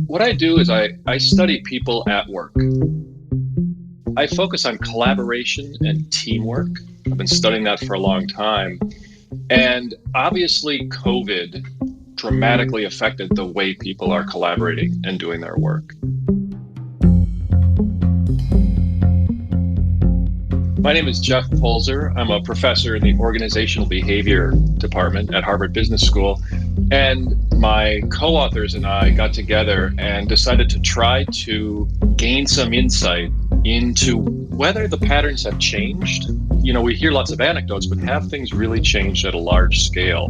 What I do is I study people at work. I focus on collaboration and teamwork. I've been studying that for a long time. And obviously, COVID dramatically affected the way people are collaborating and doing their work. My name is Jeff Polzer. I'm a professor in the Organizational Behavior Department at Harvard Business School. And my co-authors and I got together and decided to try to gain some insight into whether the patterns have changed. You know, we hear lots of anecdotes, but have things really changed at a large scale?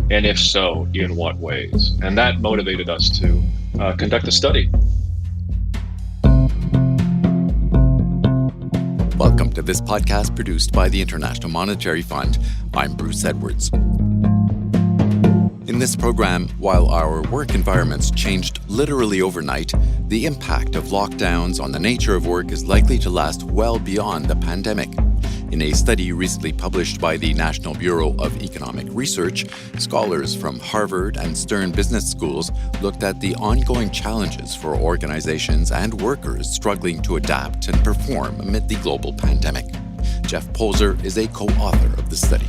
And if so, in what ways? And that motivated us to conduct a study. Welcome to this podcast produced by the International Monetary Fund. I'm Bruce Edwards. In this program, while our work environments changed literally overnight, the impact of lockdowns on the nature of work is likely to last well beyond the pandemic. In a study recently published by the National Bureau of Economic Research, scholars from Harvard and Stern Business Schools looked at the ongoing challenges for organizations and workers struggling to adapt and perform amid the global pandemic. Jeff Polzer is a co-author of the study.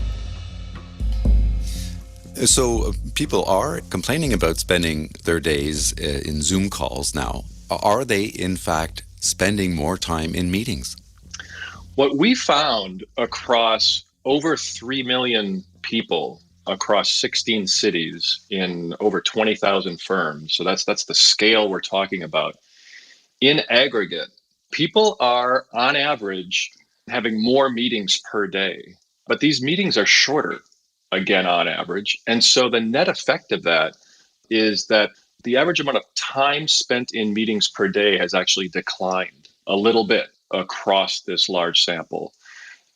So people are complaining about spending their days in Zoom calls now. Are they, in fact, spending more time in meetings? What we found across over 3 million people across 16 cities in over 20,000 firms, so that's the scale we're talking about, in aggregate, people are, on average, having more meetings per day. But these meetings are shorter, again, on average. And so the net effect of that is that the average amount of time spent in meetings per day has actually declined a little bit across this large sample.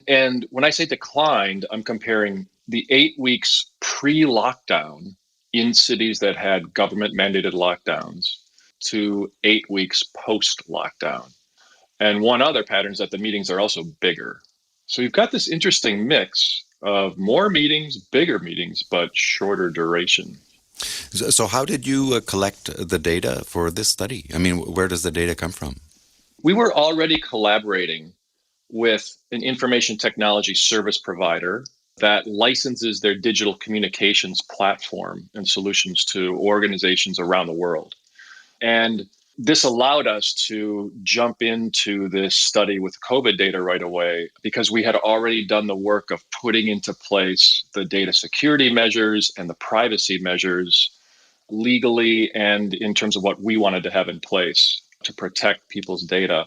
And when I say declined, I'm comparing the 8 weeks pre-lockdown in cities that had government-mandated lockdowns to 8 weeks post-lockdown. And one other pattern is that the meetings are also bigger. So you've got this interesting mix of more meetings, bigger meetings, but shorter duration. So how did you collect the data for this study? I mean, where does the data come from? We were already collaborating with an information technology service provider that licenses their digital communications platform and solutions to organizations around the world. And this allowed us to jump into this study with COVID data right away because we had already done the work of putting into place the data security measures and the privacy measures legally and in terms of what we wanted to have in place to protect people's data.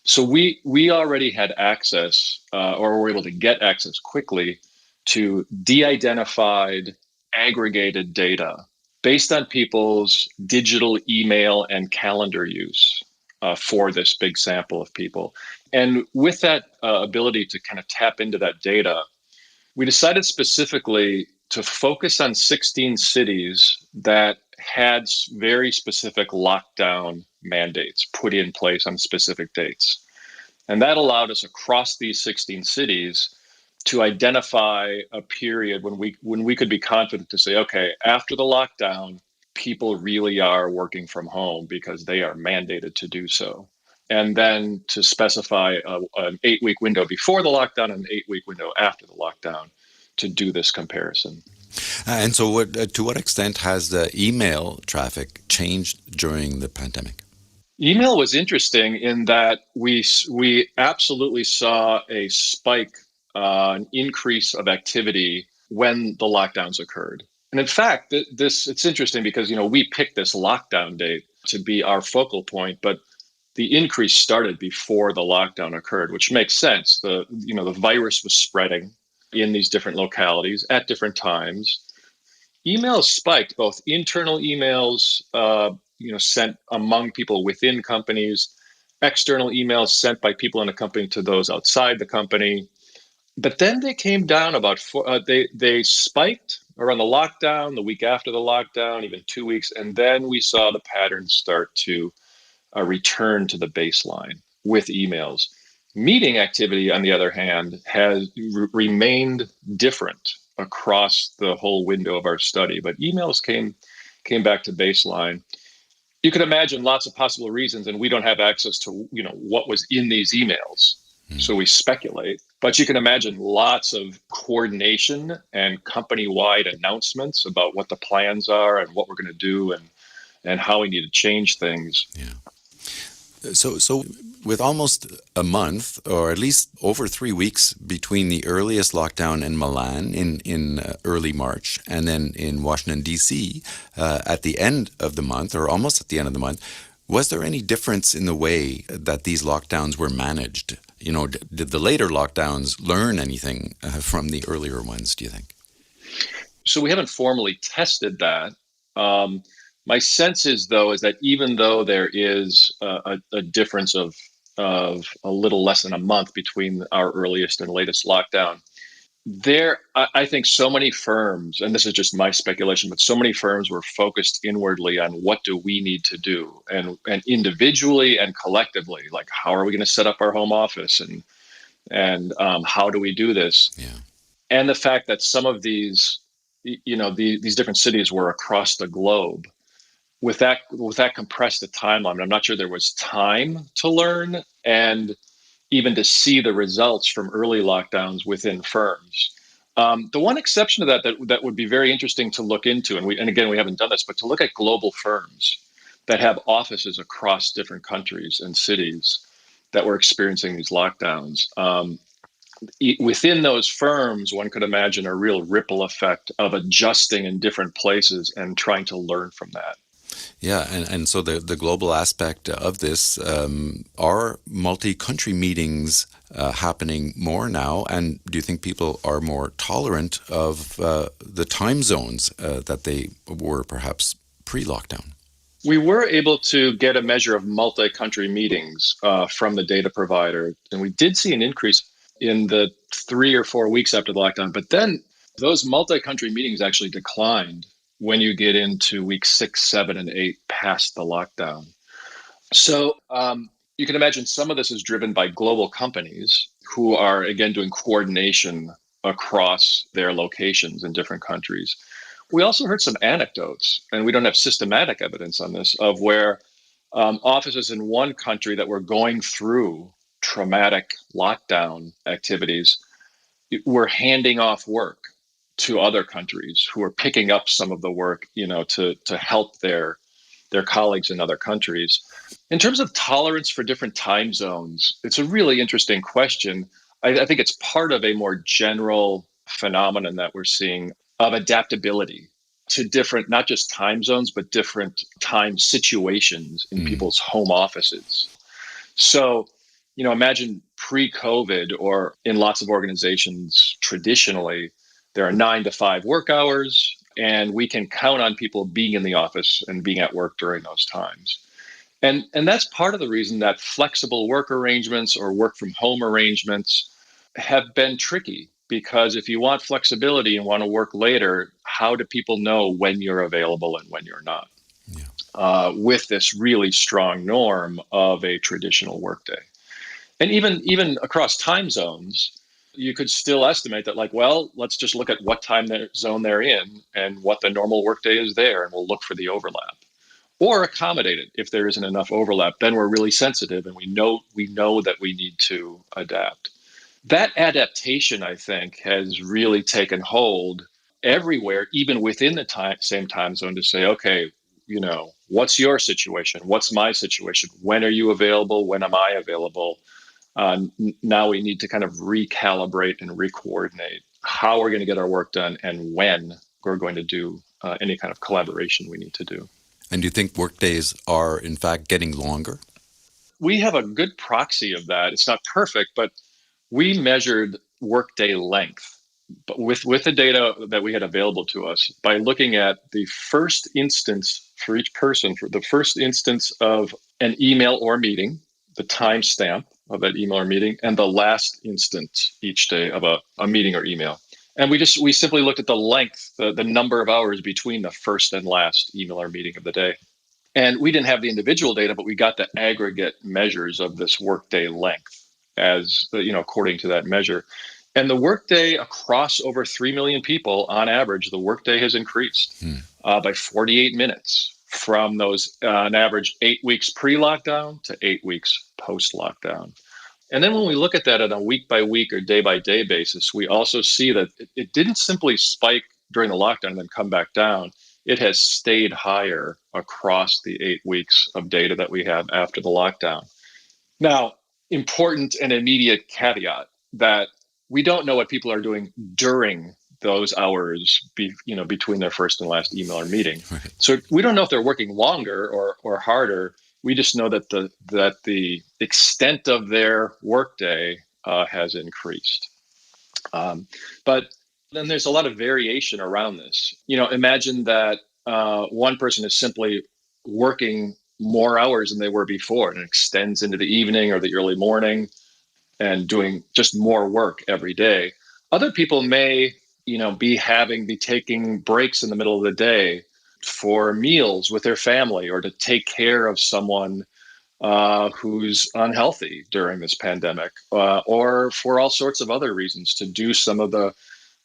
So we already had access or were able to get access quickly to de-identified aggregated data based on people's digital email and calendar use for this big sample of people. And with that ability to kind of tap into that data, we decided specifically to focus on 16 cities that had very specific lockdown mandates put in place on specific dates. And that allowed us across these 16 cities to identify a period when we could be confident to say, okay, after the lockdown, people really are working from home because they are mandated to do so. And then to specify an 8-week window before the lockdown and an 8-week window after the lockdown to do this comparison. And so to what extent has the email traffic changed during the pandemic? Email was interesting in that we absolutely saw a spike, an increase of activity when the lockdowns occurred. And in fact, it's interesting because, we picked this lockdown date to be our focal point, but the increase started before the lockdown occurred, which makes sense. The virus was spreading in these different localities at different times. Emails spiked, both internal emails, sent among people within companies, external emails sent by people in a company to those outside the company. But then they came down they spiked around the lockdown, the week after the lockdown, even 2 weeks. And then we saw the patterns start to return to the baseline with emails. Meeting activity, on the other hand, has remained different across the whole window of our study, but emails came back to baseline. You could imagine lots of possible reasons, and we don't have access to what was in these emails, so we speculate. But you can imagine lots of coordination and company-wide announcements about what the plans are and what we're going to do and how we need to change things. Yeah. So with almost a month, or at least over 3 weeks between the earliest lockdown in Milan in early March and then in Washington, D.C. At the end of the month, or almost at the end of the month, was there any difference in the way that these lockdowns were managed? Did the later lockdowns learn anything from the earlier ones, do you think? So we haven't formally tested that. My sense is that even though there is a difference of a little less than a month between our earliest and latest lockdown, I think so many firms, and this is just my speculation, but so many firms were focused inwardly on what do we need to do, and individually and collectively, like how are we going to set up our home office, and how do we do this? Yeah. And the fact that some of these, these different cities were across the globe. With that compressed timeline, I'm not sure there was time to learn and even to see the results from early lockdowns within firms. The one exception to that would be very interesting to look into, and again, we haven't done this, but to look at global firms that have offices across different countries and cities that were experiencing these lockdowns. Within those firms, one could imagine a real ripple effect of adjusting in different places and trying to learn from that. Yeah, and so the global aspect of this, are multi-country meetings happening more now? And do you think people are more tolerant of the time zones that they were perhaps pre-lockdown? We were able to get a measure of multi-country meetings from the data provider, and we did see an increase in the 3 or 4 weeks after the lockdown. But then those multi-country meetings actually declined when you get into week 6, 7, and 8 past the lockdown. So you can imagine some of this is driven by global companies who are, again, doing coordination across their locations in different countries. We also heard some anecdotes, and we don't have systematic evidence on this, of where offices in one country that were going through traumatic lockdown activities were handing off work to other countries who are picking up some of the work, to help their colleagues in other countries. In terms of tolerance for different time zones, it's a really interesting question. I think it's part of a more general phenomenon that we're seeing of adaptability to different, not just time zones, but different time situations in people's home offices. So, imagine pre-COVID, or in lots of organizations traditionally, there are 9 to 5 work hours, and we can count on people being in the office and being at work during those times. And that's part of the reason that flexible work arrangements or work from home arrangements have been tricky, because if you want flexibility and want to work later, how do people know when you're available and when you're not? Yeah. With this really strong norm of a traditional workday. And even across time zones, you could still estimate that, let's just look at what time zone they're in and what the normal workday is there, and we'll look for the overlap. Or accommodate it if there isn't enough overlap. Then we're really sensitive, and we know that we need to adapt. That adaptation, I think, has really taken hold everywhere, even within the same time zone, to say, okay, what's your situation? What's my situation? When are you available? When am I available? Now we need to kind of recalibrate and re-coordinate how we're going to get our work done and when we're going to do any kind of collaboration we need to do. And do you think workdays are, in fact, getting longer? We have a good proxy of that. It's not perfect, but we measured workday length, but with the data that we had available to us, by looking at the first instance for each person, for the first instance of an email or meeting, the timestamp of that email or meeting, and the last instance each day of a meeting or email. And we simply looked at the length, the number of hours between the first and last email or meeting of the day. And we didn't have the individual data, but we got the aggregate measures of this workday length as, according to that measure. And the workday across over 3 million people, on average, the workday has increased by 48 minutes from those, on average, 8 weeks pre-lockdown to 8 weeks post-lockdown. And then when we look at that on a week by week or day by day basis, we also see that it didn't simply spike during the lockdown and then come back down. It has stayed higher across the 8 weeks of data that we have after the lockdown. Now, important and immediate caveat that we don't know what people are doing during those hours between their first and last email or meeting. Right. So we don't know if they're working longer or harder. We just know that the extent of their workday has increased. But then there's a lot of variation around this. Imagine that one person is simply working more hours than they were before, and it extends into the evening or the early morning and doing just more work every day. Other people may, be taking breaks in the middle of the day for meals with their family or to take care of someone who's unhealthy during this pandemic, or for all sorts of other reasons to do some of the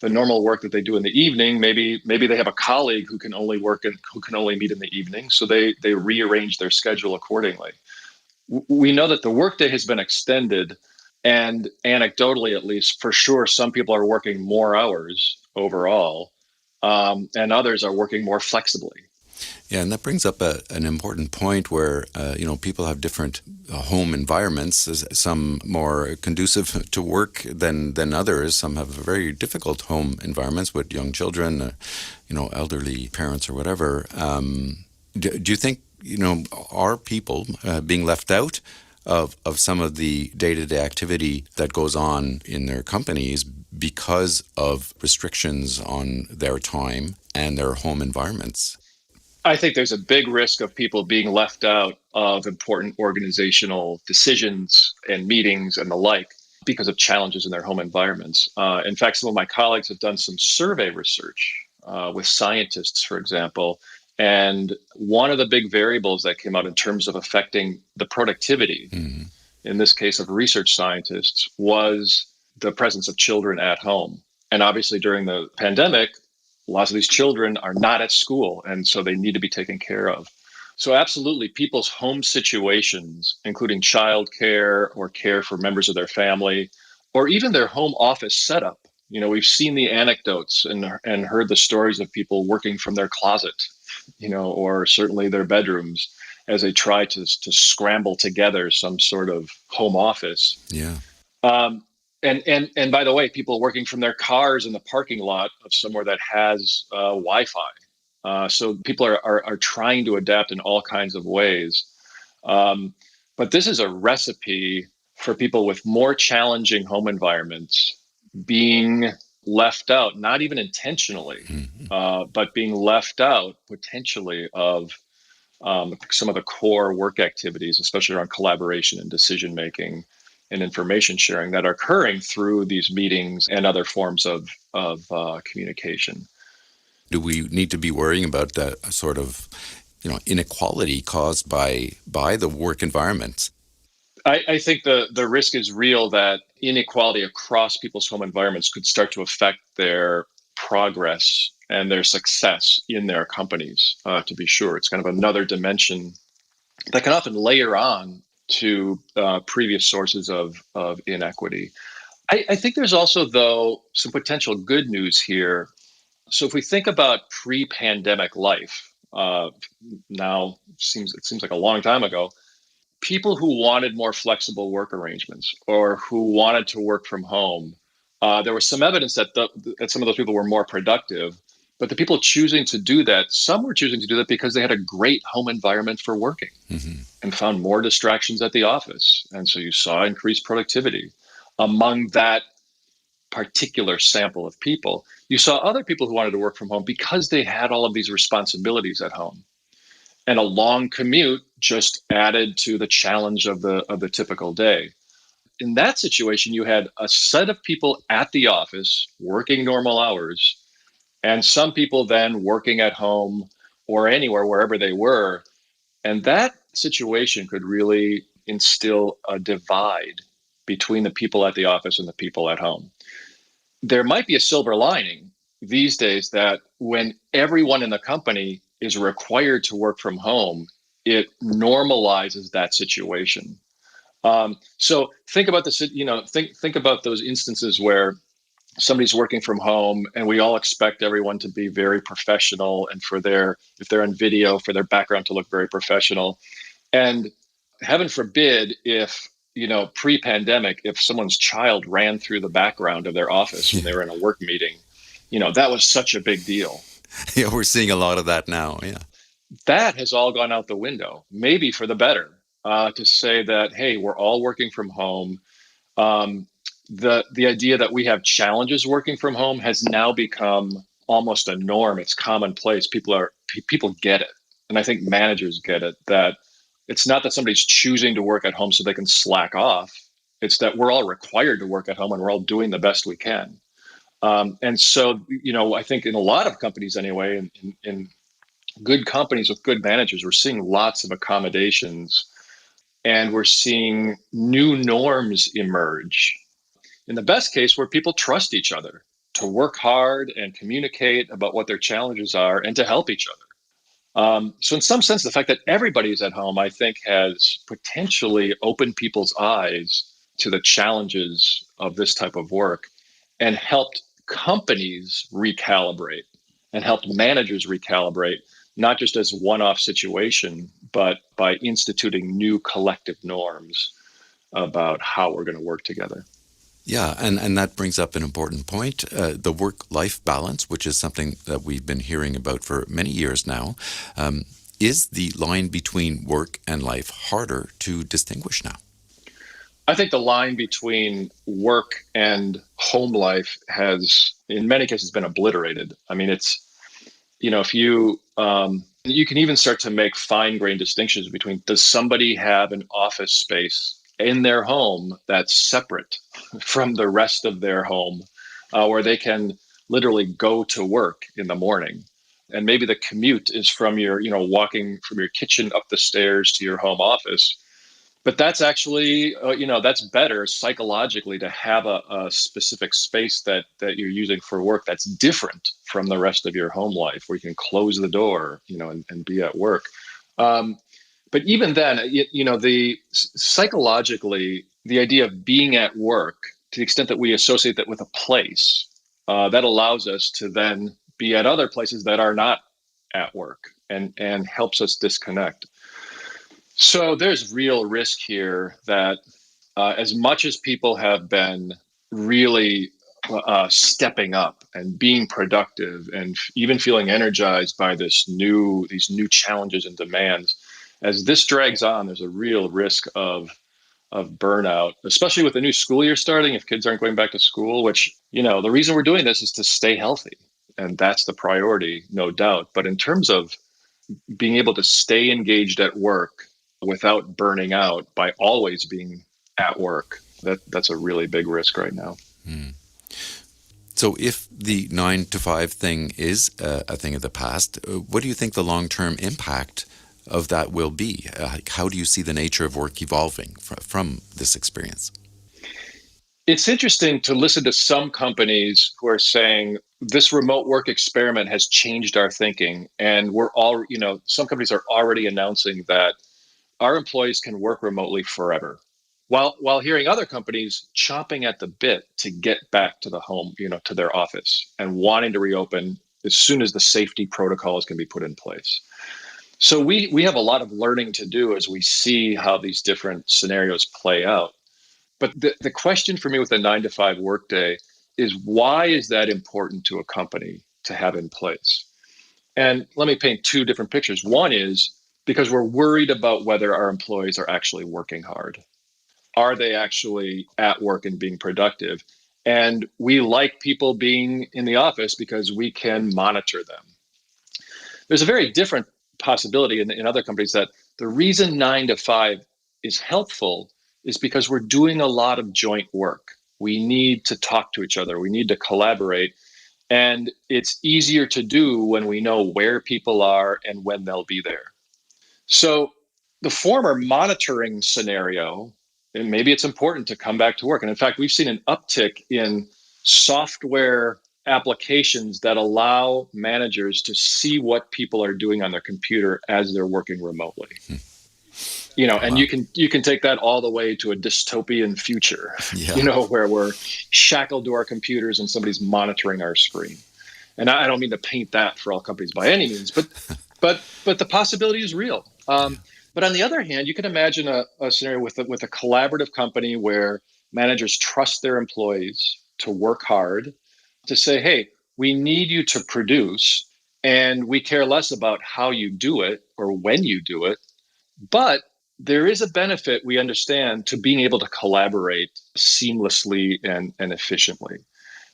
normal work that they do in the evening. Maybe they have a colleague who can only meet in the evening, so they rearrange their schedule accordingly. We know that the workday has been extended, and anecdotally, at least, for sure, some people are working more hours overall, and others are working more flexibly. Yeah, and that brings up an important point where, people have different home environments, some more conducive to work than others. Some have very difficult home environments with young children, elderly parents or whatever. Do you think, are people being left out of some of the day-to-day activity that goes on in their companies because of restrictions on their time and their home environments? I think there's a big risk of people being left out of important organizational decisions and meetings and the like because of challenges in their home environments. In fact, some of my colleagues have done some survey research with scientists, for example, and one of the big variables that came out in terms of affecting the productivity, in this case of research scientists, was the presence of children at home. And obviously during the pandemic, lots of these children are not at school, and so they need to be taken care of. So absolutely, people's home situations, including childcare or care for members of their family, or even their home office setup. We've seen the anecdotes and heard the stories of people working from their closet, or certainly their bedrooms as they try to scramble together some sort of home office. Yeah. And by the way, people working from their cars in the parking lot of somewhere that has Wi-Fi. So people are trying to adapt in all kinds of ways. But this is a recipe for people with more challenging home environments being left out, not even intentionally, but being left out potentially of some of the core work activities, especially around collaboration and decision making and information sharing that are occurring through these meetings and other forms of communication. Do we need to be worrying about the sort of inequality caused by the work environment? I think the risk is real that inequality across people's home environments could start to affect their progress and their success in their companies, to be sure. It's kind of another dimension that can often layer on to previous sources of inequity. I think there's also, though, some potential good news here. So if we think about pre-pandemic life, now it seems like a long time ago, people who wanted more flexible work arrangements or who wanted to work from home, there was some evidence that some of those people were more productive. But the people choosing to do that, some were choosing to do that because they had a great home environment for working and found more distractions at the office. And so you saw increased productivity among that particular sample of people. You saw other people who wanted to work from home because they had all of these responsibilities at home. And a long commute just added to the challenge of the typical day. In that situation, you had a set of people at the office working normal hours, and some people then working at home or anywhere, wherever they were. And that situation could really instill a divide between the people at the office and the people at home. there might be a silver lining these days that when everyone in the company is required to work from home, it normalizes that situation. So think about this, think about those instances where somebody's working from home and we all expect everyone to be very professional and if they're on video, for their background to look very professional. And heaven forbid if, pre-pandemic, if someone's child ran through the background of their office when they were in a work meeting, that was such a big deal. Yeah, we're seeing a lot of that now. Yeah. That has all gone out the window, maybe for the better, to say that, hey, we're all working from home. Um, the idea that we have challenges working from home has now become almost a norm. It's commonplace. People get it, and I think managers get it, that it's not that somebody's choosing to work at home so they can slack off. It's that we're all required to work at home and we're all doing the best we can. And so, I think in a lot of companies anyway, in good companies with good managers, we're seeing lots of accommodations and we're seeing new norms emerge. In the best case, where people trust each other to work hard and communicate about what their challenges are and to help each other. So in some sense, the fact that everybody is at home, I think, has potentially opened people's eyes to the challenges of this type of work and helped companies recalibrate and helped managers recalibrate, not just as one-off situation, but by instituting new collective norms about how we're going to work together. Yeah, and that brings up an important point, the work-life balance, which is something that we've been hearing about for many years now. Is the line between work and life harder to distinguish now? I think the line between work and home life has, in many cases, been obliterated. I mean, it's, if you can even start to make fine-grained distinctions between, does somebody have an office space in their home that's separate from the rest of their home, where they can literally go to work in the morning. And maybe the commute is from walking from your kitchen up the stairs to your home office. But that's actually, that's better psychologically to have a specific space that you're using for work that's different from the rest of your home life, where you can close the door, and be at work. But even then, psychologically, the idea of being at work, to the extent that we associate that with a place, that allows us to then be at other places that are not at work and helps us disconnect. So there's real risk here that as much as people have been really stepping up and being productive and even feeling energized by these new challenges and demands, as this drags on, there's a real risk of burnout, especially with the new school year starting, if kids aren't going back to school, which, the reason we're doing this is to stay healthy. And that's the priority, no doubt. But in terms of being able to stay engaged at work without burning out by always being at work, that's a really big risk right now. So if the 9 to 5 thing is a thing of the past, what do you think the long-term impact of that will be? How do you see the nature of work evolving from this experience? It's interesting to listen to some companies who are saying this remote work experiment has changed our thinking. And some companies are already announcing that our employees can work remotely forever. While hearing other companies chomping at the bit to get back to the home, to their office and wanting to reopen as soon as the safety protocols can be put in place. So we have a lot of learning to do as we see how these different scenarios play out. But the question for me with the 9 to 5 workday is, why is that important to a company to have in place? And let me paint two different pictures. One is because we're worried about whether our employees are actually working hard. Are they actually at work and being productive? And we like people being in the office because we can monitor them. There's a very different possibility in other companies that the reason 9 to 5 is helpful is because we're doing a lot of joint work. We need to talk to each other. We need to collaborate. And it's easier to do when we know where people are and when they'll be there. So the former monitoring scenario, and maybe it's important to come back to work. And in fact, we've seen an uptick in software applications that allow managers to see what people are doing on their computer as they're working remotely. And you can take that all the way to a dystopian future, where we're shackled to our computers and somebody's monitoring our screen. And I don't mean to paint that for all companies by any means, but the possibility is real. But on the other hand, you can imagine a scenario with a collaborative company where managers trust their employees to work hard, to say, hey, we need you to produce, and we care less about how you do it or when you do it. But there is a benefit, we understand, to being able to collaborate seamlessly and efficiently.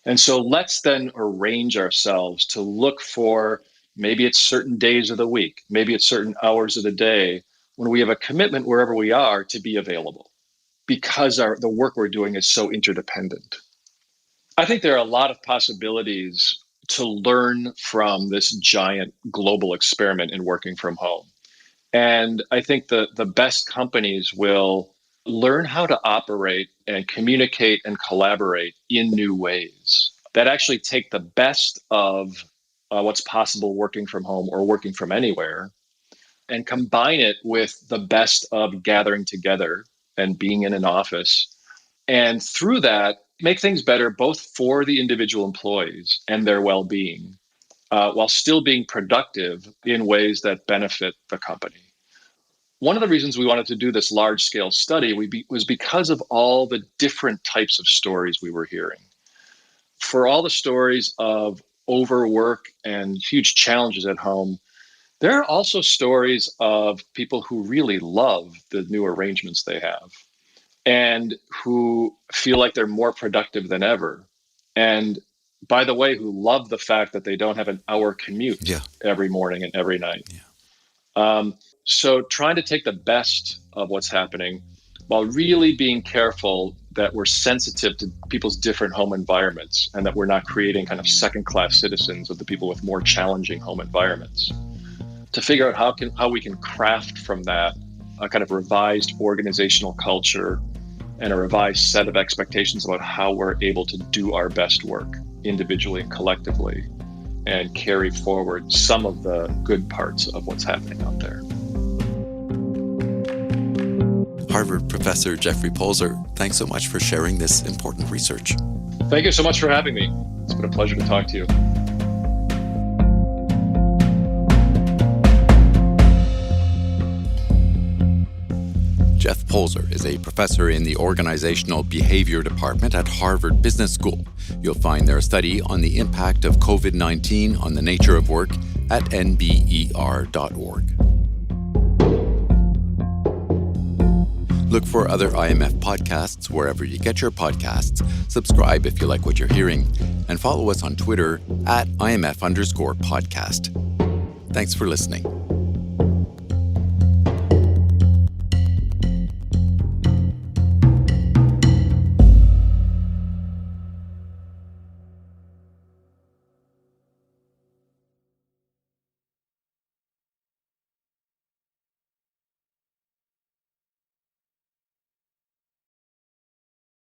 And so let's then arrange ourselves to look for, maybe it's certain days of the week, maybe it's certain hours of the day, when we have a commitment wherever we are to be available, because the work we're doing is so interdependent. I think there are a lot of possibilities to learn from this giant global experiment in working from home. And I think the best companies will learn how to operate and communicate and collaborate in new ways that actually take the best of what's possible working from home or working from anywhere, and combine it with the best of gathering together and being in an office. And through that, make things better both for the individual employees and their well-being, while still being productive in ways that benefit the company. One of the reasons we wanted to do this large-scale study was because of all the different types of stories we were hearing. For all the stories of overwork and huge challenges at home, there are also stories of people who really love the new arrangements they have and who feel like they're more productive than ever. And by the way, who love the fact that they don't have an hour commute every morning and every night. So trying to take the best of what's happening while really being careful that we're sensitive to people's different home environments and that we're not creating kind of second-class citizens of the people with more challenging home environments. To figure out how we can craft from that a kind of revised organizational culture and a revised set of expectations about how we're able to do our best work individually and collectively, and carry forward some of the good parts of what's happening out there. Harvard professor Jeffrey Polzer, thanks so much for sharing this important research. Thank you so much for having me. It's been a pleasure to talk to you. Jeff Polzer is a professor in the Organizational Behavior Department at Harvard Business School. You'll find their study on the impact of COVID-19 on the nature of work at nber.org. Look for other IMF podcasts wherever you get your podcasts. Subscribe if you like what you're hearing, and follow us on Twitter at IMF_podcast. Thanks for listening.